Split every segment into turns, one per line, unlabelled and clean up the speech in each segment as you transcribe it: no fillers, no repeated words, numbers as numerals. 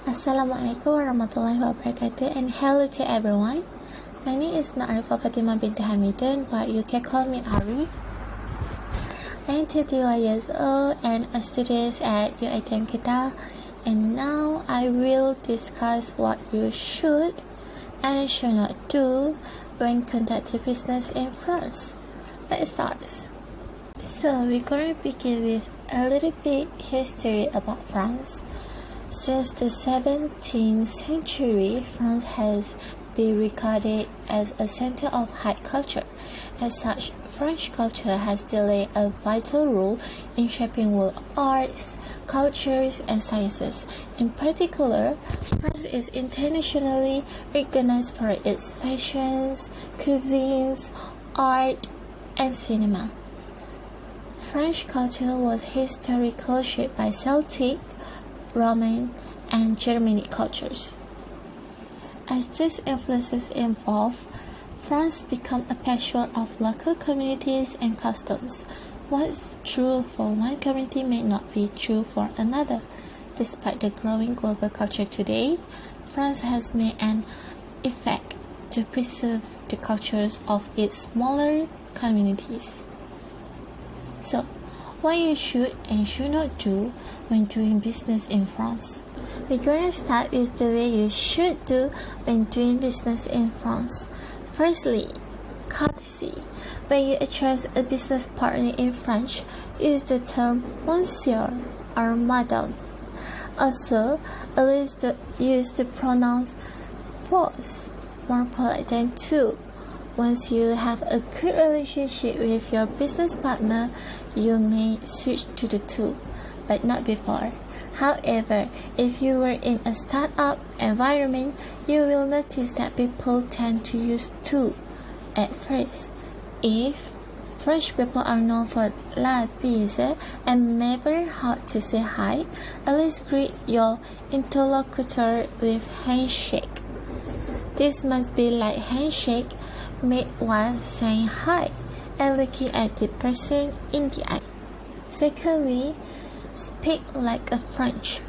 Assalamualaikum warahmatullahi wabarakatuh, and hello to everyone. My name is Na'arifa Fatima bint Hamidun, but you can call me Ari. I am 31 years old and a student at UITM Kedah, and now I will discuss what you should and should not do when conducting business in France. Let's start. So we're going to begin with a little bit history about France. Since the 17th century, France has been regarded as a center of high culture. As such, French culture has played a vital role in shaping world arts, cultures, and sciences. In particular, France is internationally recognized for its fashions, cuisines, art, and cinema. French culture was historically shaped by Celtic, Roman, and Germanic cultures. As these influences evolve, France became a patchwork of local communities and customs. What's true for one community may not be true for another. Despite the growing global culture today, France has made an effort to preserve the cultures of its smaller communities. So, what you should and should not do when doing business in France. We're going to start with the way you should do when doing business in France. Firstly, courtesy. When you address a business partner in French, use the term monsieur or madame. Also, always use the pronouns vos, more polite than tu. Once you have a good relationship with your business partner, you may switch to the tu, but not before. However, if you were in a startup environment, you will notice that people tend to use tu at first. If French people are known for la bise and never how to say hi, always greet your interlocutor with handshake. This must be like handshake made while saying hi and looking at the person in the eye. Secondly, speak like a French.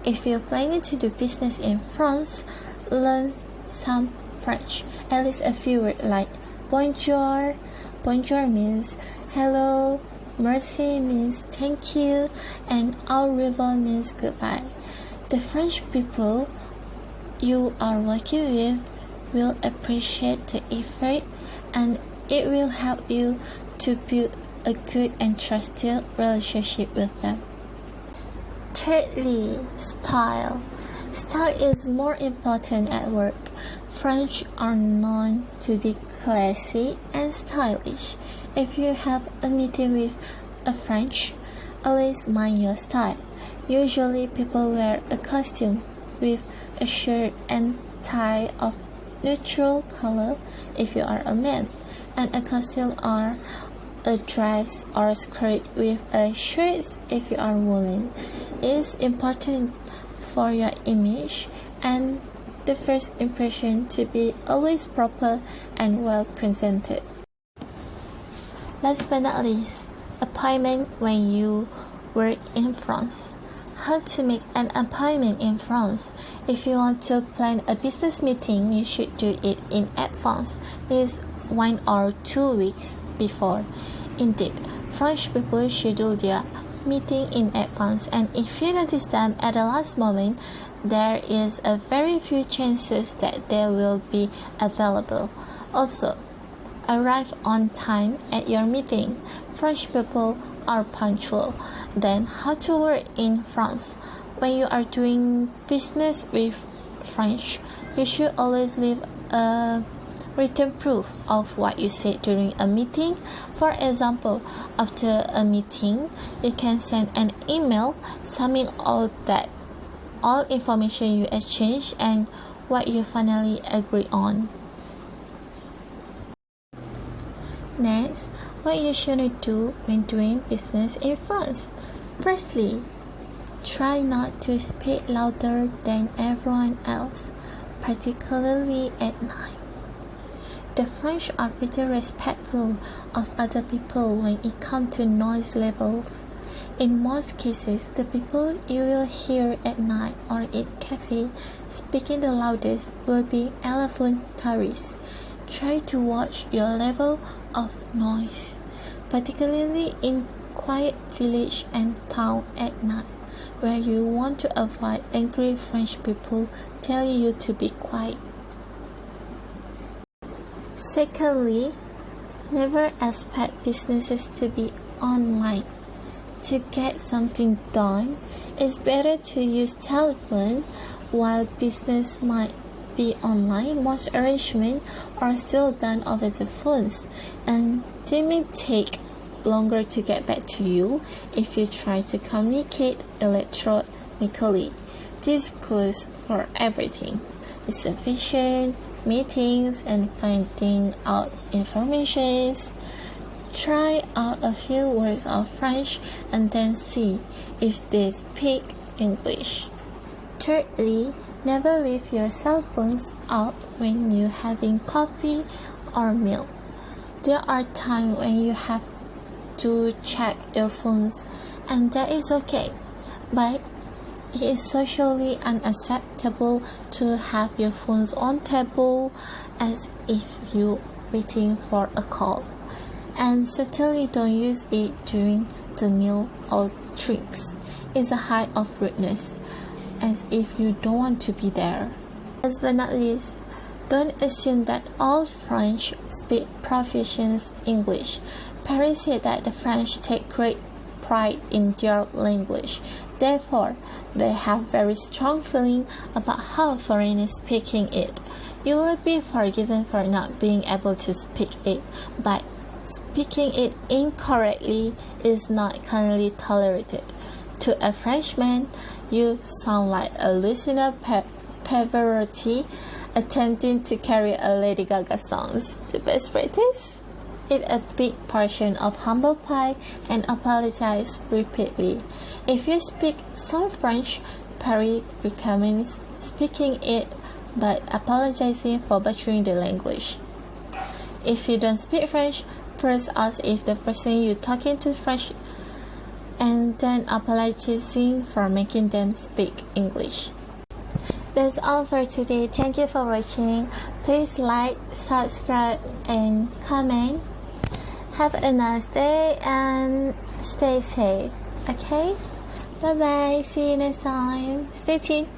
If you're planning to do business in France, learn some French, at least a few words like bonjour. Bonjour means hello, merci means thank you, and au revoir means goodbye. The French people you are working with will appreciate the effort, and it will help you to build a good and trusted relationship with them. Thirdly, style. Style is more important at work. French are known to be classy and stylish. If you have a meeting with a French, always mind your style. Usually people wear a costume with a shirt and tie of neutral color if you are a man, and a costume or a dress or skirt with a shirt if you are a woman. It's important for your image and the first impression to be always proper and well presented. Last but not least, appointment when you work in France. How to make an appointment in France. If you want to plan a business meeting, you should do it in advance, means 1 or 2 weeks before. Indeed, French people schedule their meeting in advance, and if you notice them at the last moment, there is a very few chances that they will be available. Also, arrive on time at your meeting. French people are punctual. Then, how to work in France? When you are doing business with French, you should always leave a written proof of what you said during a meeting. For example, after a meeting, you can send an email summing all information you exchanged and what you finally agree on. Next, what you shouldn't do when doing business in France. Firstly, try not to speak louder than everyone else, particularly at night. The French are pretty respectful of other people when it comes to noise levels. In most cases, the people you will hear at night or in cafe speaking the loudest will be elephant tourists. Try to watch your level of noise, particularly in quiet village and town at night, where you want to avoid angry French people telling you to be quiet. Secondly, never expect businesses to be online. To get something done, it's better to use telephone. While business might be online, most arrangements are still done over the phones, and they may take longer to get back to you if you try to communicate electronically. This goes for everything: reservation, meetings, and finding out information. Try out a few words of French and then see if they speak English. Thirdly, never leave your cell phones out when you're having coffee or meal. There are times when you have to check your phones, and that is okay, but it is socially unacceptable to have your phones on table as if you're waiting for a call. And certainly don't use it during the meal or drinks. It's a height of rudeness, as if you don't want to be there. Last but not least, don't assume that all French speak proficient English. Paris said that the French take great pride in their language. Therefore, they have very strong feeling about how foreigners speaking it. You will be forgiven for not being able to speak it, but speaking it incorrectly is not kindly tolerated. To a Frenchman, you sound like a listener Pavarotti attempting to carry a Lady Gaga song. The best practice? Eat a big portion of humble pie and apologize repeatedly. If you speak some French, Paris recommends speaking it but apologizing for butchering the language. If you don't speak French, first ask if the person you're talking to French and then apologizing for making them speak English. That's all for today. Thank you for watching. Please like, subscribe, and comment. Have a nice day and stay safe. Okay? Bye bye. See you next time. Stay tuned.